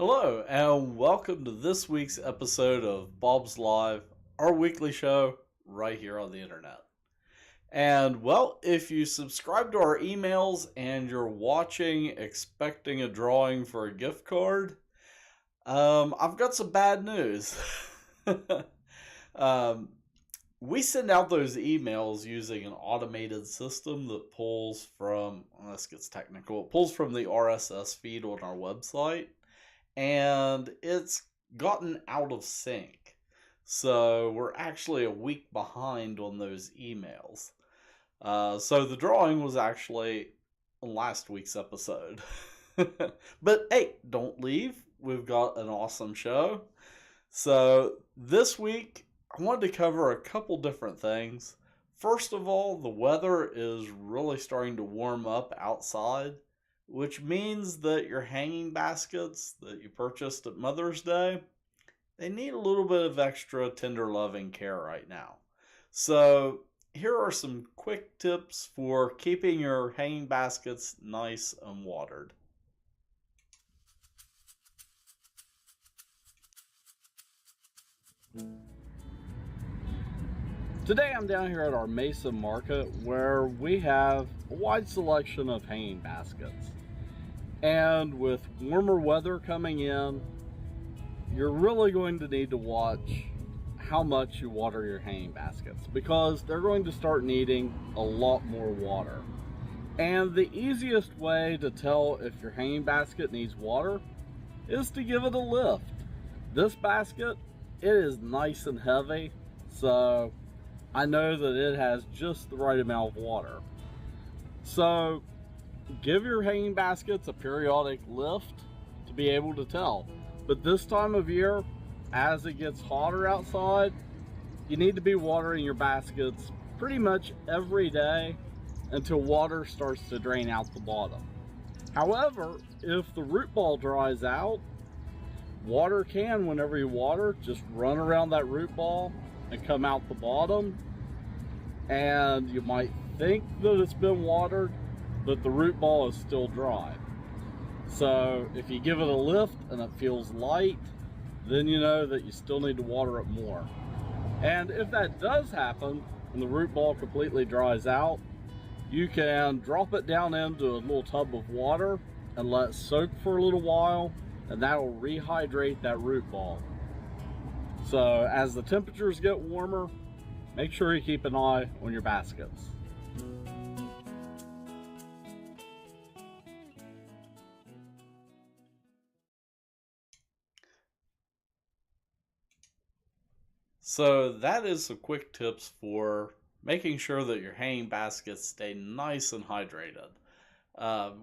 Hello, and welcome to this week's episode of Bob's Live, our weekly show right here on the internet. And well, if you subscribe to our emails and you're watching expecting a drawing for a gift card, I've got some bad news. um, we send out those emails using an automated system that pulls from, well, this gets technical, it pulls from the RSS feed on our website, and it's gotten out of sync. So we're actually a week behind on those emails. So the drawing was actually on last week's episode. But hey, don't leave. We've got an awesome show. So this week, I wanted to cover a couple different things. First of all, the weather is really starting to warm up outside, which means that your hanging baskets that you purchased at Mother's Day, they need a little bit of extra tender loving care right now. So here are some quick tips for keeping your hanging baskets nice and watered. Today I'm down here at our Mesa market where we have a wide selection of hanging baskets. And with warmer weather coming in, you're really going to need to watch how much you water your hanging baskets because they're going to start needing a lot more water. And the easiest way to tell if your hanging basket needs water is to give it a lift. This basket, it is nice and heavy, so I know that it has just the right amount of water. So give your hanging baskets a periodic lift to be able to tell. But this time of year, as it gets hotter outside, you need to be watering your baskets pretty much every day until water starts to drain out the bottom. However, if the root ball dries out, water can, whenever you water, just run around that root ball and come out the bottom, and you might think that it's been watered, but the root ball is still dry. So if you give it a lift and it feels light, then you know that you still need to water it more. And if that does happen and the root ball completely dries out, you can drop it down into a little tub of water and let it soak for a little while, and that'll rehydrate that root ball. So as the temperatures get warmer, make sure you keep an eye on your baskets. So that is some quick tips for making sure that your hanging baskets stay nice and hydrated.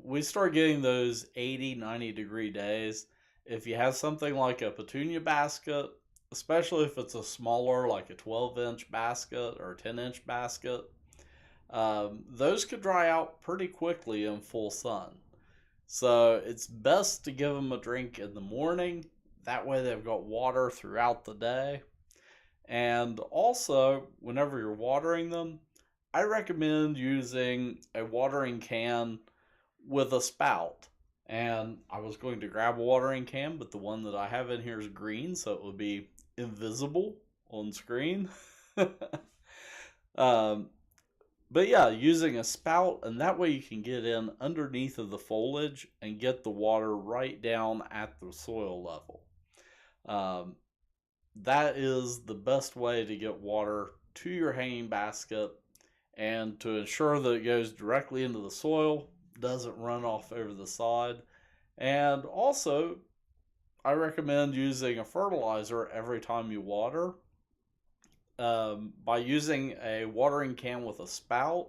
We start getting those 80, 90 degree days. If you have something like a petunia basket, especially if it's a smaller, like a 12-inch basket or a 10-inch basket, those could dry out pretty quickly in full sun. So it's best to give them a drink in the morning. That way they've got water throughout the day. And also, whenever you're watering them, I recommend using a watering can with a spout. And I was going to grab a watering can, but the one that I have in here is green, so it would be invisible on screen. But yeah, using a spout, and that way you can get in underneath of the foliage and get the water right down at the soil level. That is the best way to get water to your hanging basket and to ensure that it goes directly into the soil, doesn't run off over the side. And also, I recommend using a fertilizer every time you water. By using a watering can with a spout,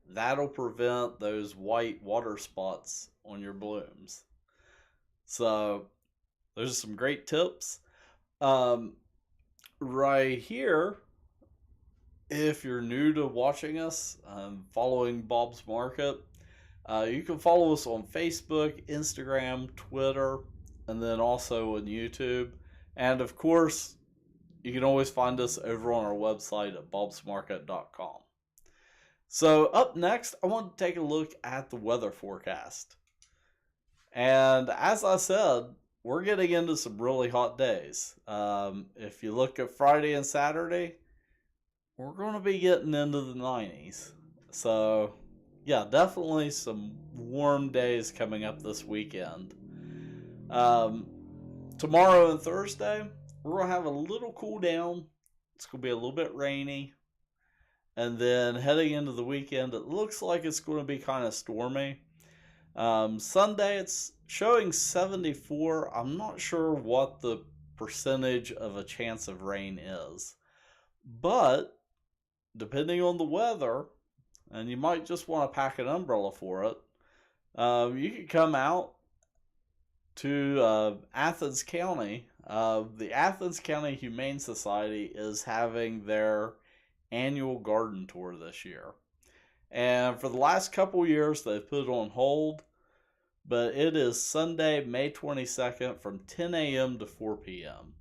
that'll prevent those white water spots on your blooms. So, those are some great tips. Right here, if you're new to watching us, following Bob's Market, you can follow us on Facebook, Instagram, Twitter, and then also on YouTube. And of course, you can always find us over on our website at bobsmarket.com. So up next, I want to take a look at the weather forecast. And as I said, we're getting into some really hot days. If you look at Friday and Saturday, we're going to be getting into the 90s. So, yeah, definitely some warm days coming up this weekend. Tomorrow and Thursday, we're going to have a little cool down. It's going to be a little bit rainy. And then heading into the weekend, it looks like it's going to be kind of stormy. Sunday, it's showing 74. I'm not sure what the percentage of a chance of rain is. But, depending on the weather, and you might just want to pack an umbrella for it, you could come out to Athens County. The Athens County Humane Society is having their annual garden tour this year. And for the last couple years, they've put it on hold. But it is Sunday, May 22nd from 10 a.m. to 4 p.m.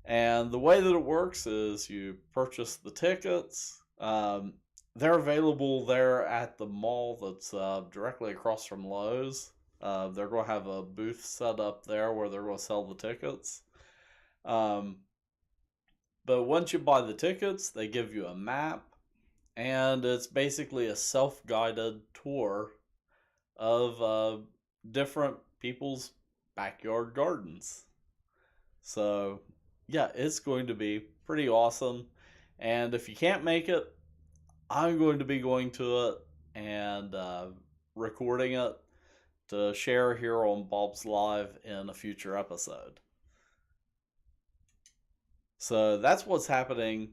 And the way that it works is you purchase the tickets. They're available there at the mall that's directly across from Lowe's. They're going to have a booth set up there where they're going to sell the tickets. But once you buy the tickets, they give you a map. And it's basically a self-guided tour of different people's backyard gardens. So, yeah, it's going to be pretty awesome. And if you can't make it, I'm going to be going to it and recording it to share here on Bob's Live in a future episode. So that's what's happening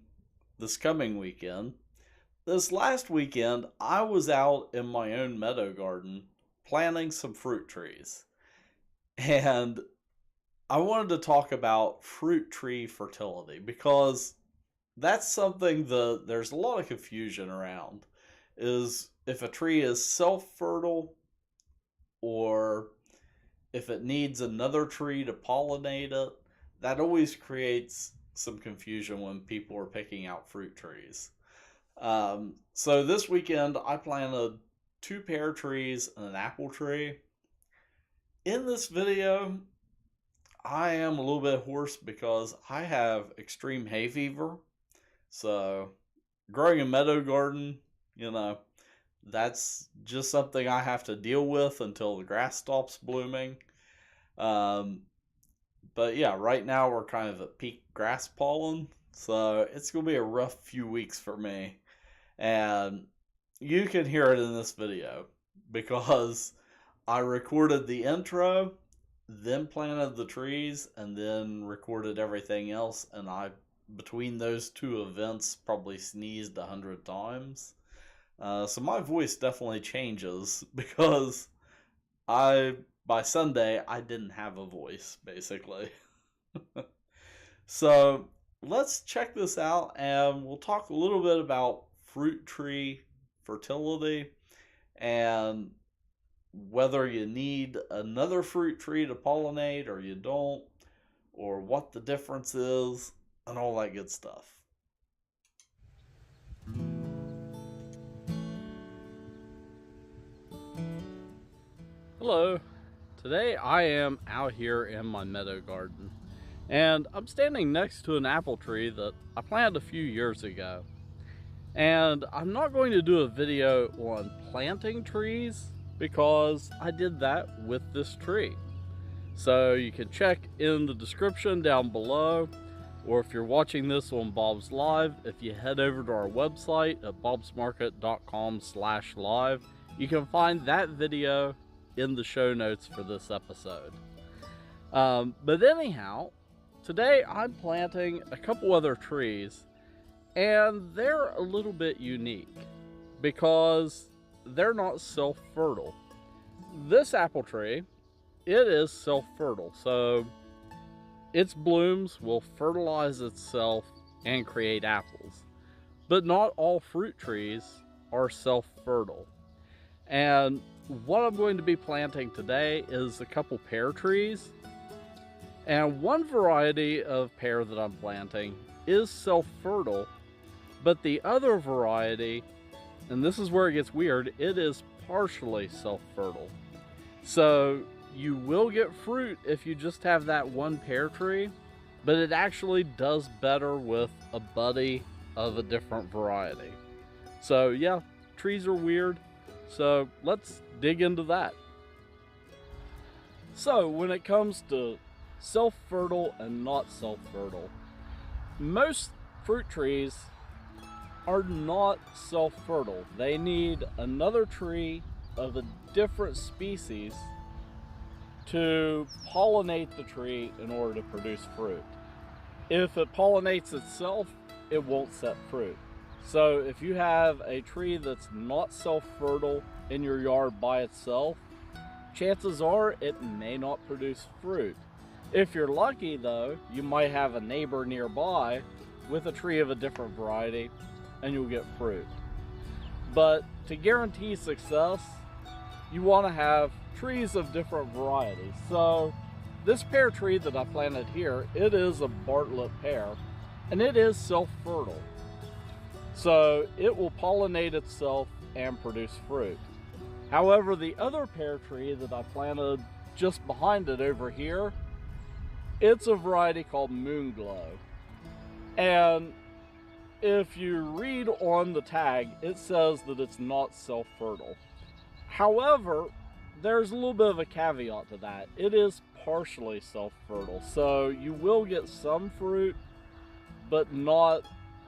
this coming weekend. This last weekend, I was out in my own meadow garden planting some fruit trees. And I wanted to talk about fruit tree fertility because that's something that there's a lot of confusion around. Is if a tree is self-fertile or if it needs another tree to pollinate it. That always creates some confusion when people are picking out fruit trees. So this weekend I planted 2 pear trees and an apple tree. In this video, I am a little bit hoarse because I have extreme hay fever. So growing a meadow garden, that's just something I have to deal with until the grass stops blooming. But yeah, right now we're kind of at peak grass pollen. So it's going to be a rough few weeks for me. And you can hear it in this video because I recorded the intro, then planted the trees, and then recorded everything else. And I, between those 2 events, probably sneezed 100 times. So my voice definitely changes because by Sunday, I didn't have a voice, basically. So let's check this out and we'll talk a little bit about fruit tree fertility and whether you need another fruit tree to pollinate or you don't, or what the difference is, and all that good stuff. Hello. Today I am out here in my meadow garden and I'm standing next to an apple tree that I planted a few years ago. And I'm not going to do a video on planting trees because I did that with this tree. So you can check in the description down below, or if you're watching this on Bob's Live, if you head over to our website at bobsmarket.com/live, you can find that video in the show notes for this episode. But anyhow, today I'm planting a couple other trees, and they're a little bit unique because they're not self-fertile. This apple tree, it is self-fertile, so its blooms will fertilize itself and create apples. But not all fruit trees are self-fertile. And what I'm going to be planting today is a couple pear trees. And one variety of pear that I'm planting is self-fertile, but the other variety, and this is where it gets weird, it is partially self-fertile. So you will get fruit if you just have that one pear tree, but it actually does better with a buddy of a different variety. So yeah, trees are weird, so let's dig into that. So when it comes to self-fertile and not self-fertile, most fruit trees are not self-fertile. They need another tree of a different species to pollinate the tree in order to produce fruit. If it pollinates itself, it won't set fruit. So if you have a tree that's not self-fertile in your yard by itself, chances are it may not produce fruit. If you're lucky though, you might have a neighbor nearby with a tree of a different variety and you'll get fruit. But to guarantee success, you want to have trees of different varieties. So this pear tree that I planted here, it is a Bartlett pear and it is self-fertile. So it will pollinate itself and produce fruit. However, the other pear tree that I planted just behind it over here, it's a variety called Moonglow. And if you read on the tag, it says that it's not self-fertile. However, there's a little bit of a caveat to that. It is partially self-fertile, so you will get some fruit, but not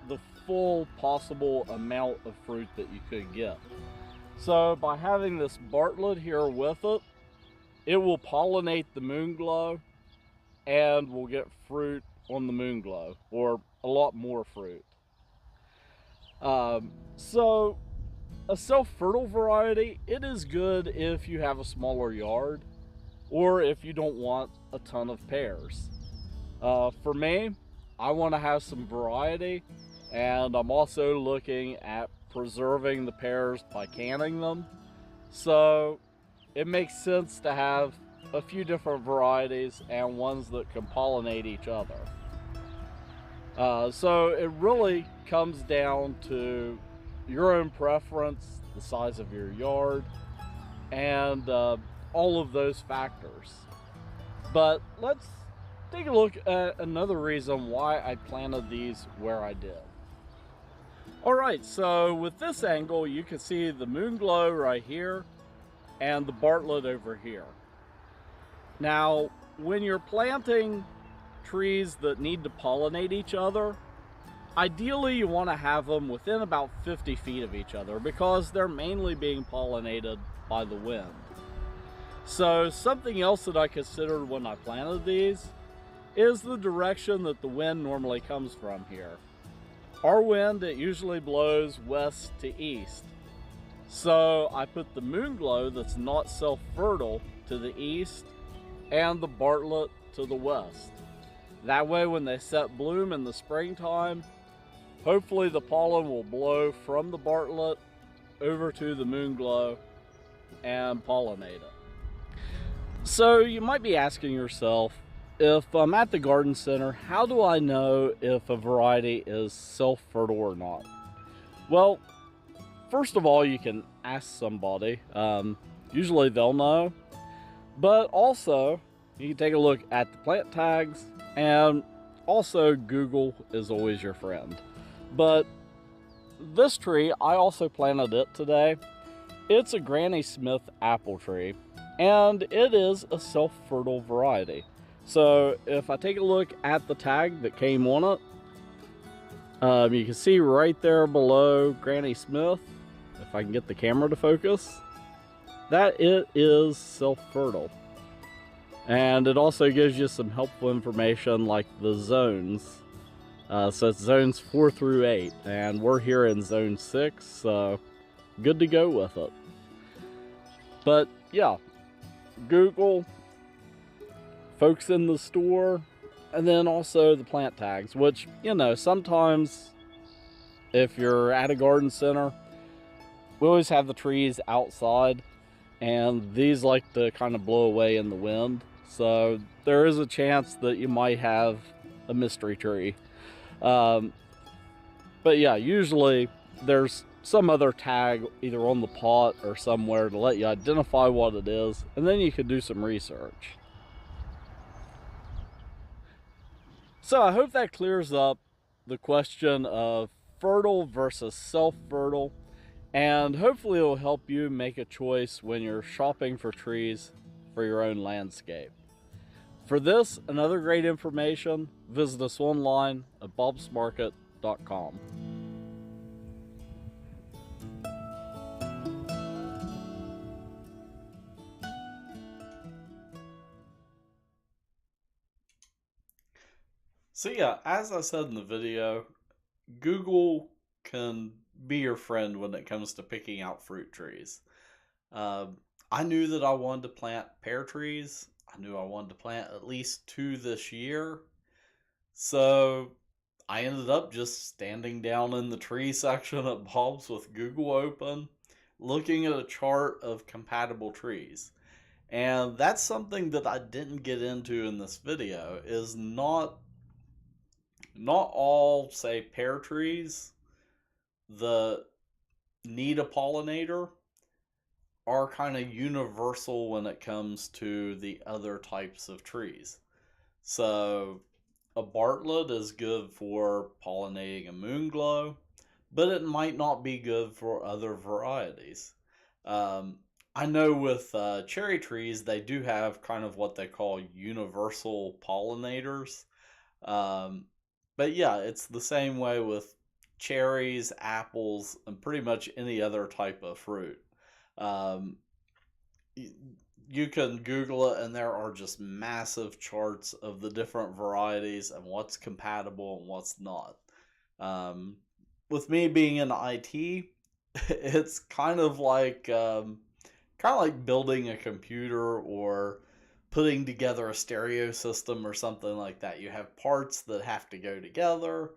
the full possible amount of fruit that you could get. So by having this Bartlett here with it, it will pollinate the Moonglow and we'll get fruit on the Moonglow, or a lot more fruit. So a self-fertile variety, it is good if you have a smaller yard or if you don't want a ton of pears. For me, I want to have some variety, and I'm also looking at preserving the pears by canning them. So it makes sense to have a few different varieties and ones that can pollinate each other. So it really comes down to your own preference, the size of your yard, and all of those factors. But let's take a look at another reason why I planted these where I did. Alright, so with this angle you can see the Moonglow right here and the Bartlett over here. Now, when you're planting trees that need to pollinate each other, ideally you want to have them within about 50 feet of each other because they're mainly being pollinated by the wind. So something else that I considered when I planted these is the direction that the wind normally comes from here. Our wind, it usually blows west to east. So I put the Moonglow that's not self-fertile to the east and the Bartlett to the west. That way when they set bloom in the springtime, hopefully the pollen will blow from the Bartlett over to the Moonglow and pollinate it. So you might be asking yourself, if I'm at the garden center, how do I know if a variety is self-fertile or not? Well, first of all, you can ask somebody. Usually they'll know. But also, you can take a look at the plant tags, and also Google is always your friend. But this tree, I also planted it today. It's a Granny Smith apple tree, and it is a self-fertile variety. So if I take a look at the tag that came on it, you can see right there below Granny Smith, if I can get the camera to focus, that it is self-fertile. And it also gives you some helpful information like the zones. So it's zones 4 through 8, and we're here in zone 6, so good to go with it. But yeah, Google, folks in the store, and then also the plant tags, which, you know, sometimes if you're at a garden center, we always have the trees outside, and these like to kind of blow away in the wind. So there is a chance that you might have a mystery tree. But yeah, usually there's some other tag either on the pot or somewhere to let you identify what it is, and then you can do some research. So I hope that clears up the question of fertile versus self-fertile, and hopefully it will help you make a choice when you're shopping for trees for your own landscape. For this and other great information, visit us online at bobsmarket.com. So yeah, as I said in the video, Google can be your friend when it comes to picking out fruit trees. I knew that I wanted to plant pear trees. I knew I wanted to plant at least 2 this year. So I ended up just standing down in the tree section at Bob's with Google open, looking at a chart of compatible trees. And that's something that I didn't get into in this video, is not all, say, pear trees that need a pollinator are kind of universal when it comes to the other types of trees. So a Bartlett is good for pollinating a moonglow, but it might not be good for other varieties. I know with cherry trees, they do have kind of what they call universal pollinators. Um, but yeah, it's the same way with cherries, apples, and pretty much any other type of fruit. Um, you can Google it, and there are just massive charts of the different varieties and what's compatible and what's not. Um, with me being in IT, it's kind of like building a computer or putting together a stereo system or something like that. You have parts that have to go together,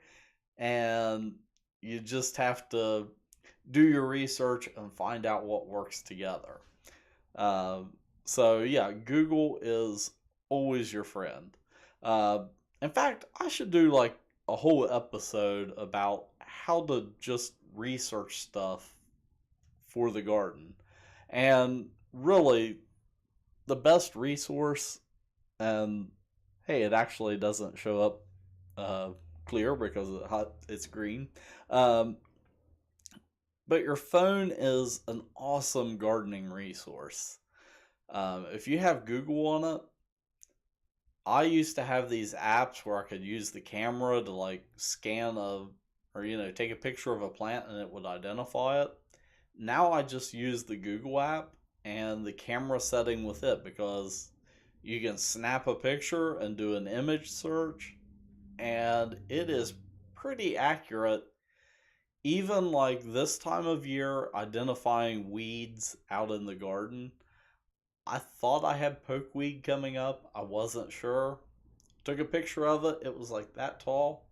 and you just have to do your research and find out what works together. Um, so yeah, Google is always your friend. Uh, in fact, I should do like a whole episode about how to just research stuff for the garden. And really, the best resource, and hey, it actually doesn't show up clear because it's green. Um, but your phone is an awesome gardening resource. If you have Google on it, I used to have these apps where I could use the camera to like scan or take a picture of a plant and it would identify it. Now I just use the Google app and the camera setting with it, because you can snap a picture and do an image search, and it is pretty accurate. Even like this time of year, identifying weeds out in the garden. I thought I had pokeweed coming up. I wasn't sure. Took a picture of it. It was like that tall.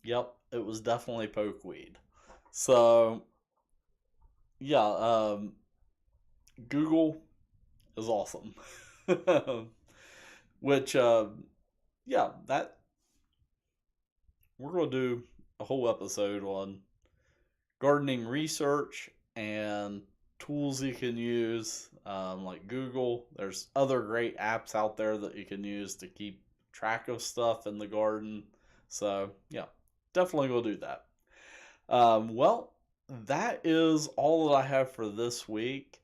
Yep, it was definitely pokeweed. So, yeah, Google is awesome. Which, yeah, that we're going to do a whole episode on gardening research and tools you can use, like Google. There's other great apps out there that you can use to keep track of stuff in the garden. So, yeah, definitely go do that. Well, that is all that I have for this week.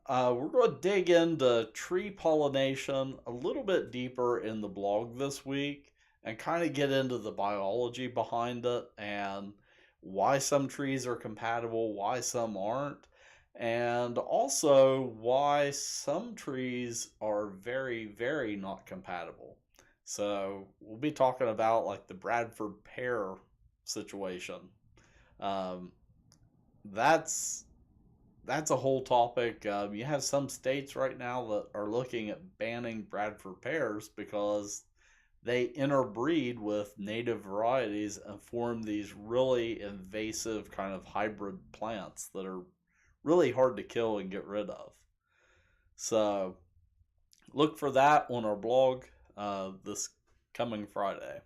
We're going to dig into tree pollination a little bit deeper in the blog this week and kind of get into the biology behind it and why some trees are compatible, why some aren't, and also why some trees are very, very not compatible. So we'll be talking about like the Bradford pear situation. Um, that's that's a whole topic. You have some states right now that are looking at banning Bradford pears because they interbreed with native varieties and form these really invasive kind of hybrid plants that are really hard to kill and get rid of. So look for that on our blog this coming Friday.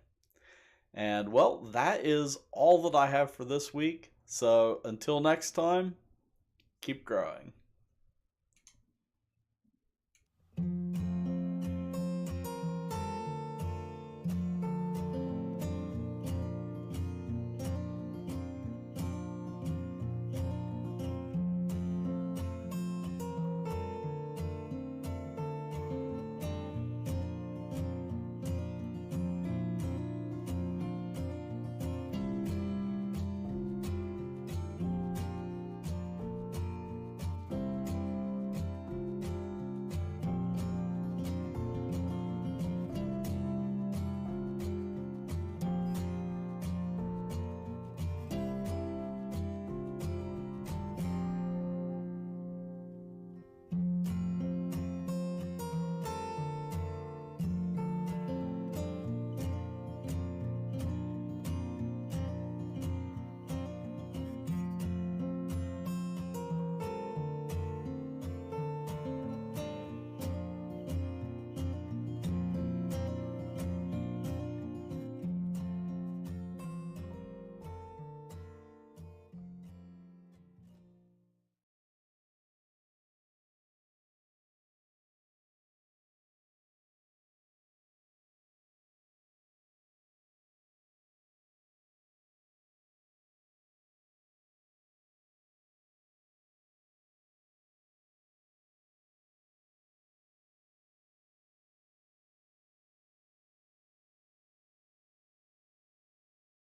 And well, that is all that I have for this week. So until next time, keep growing.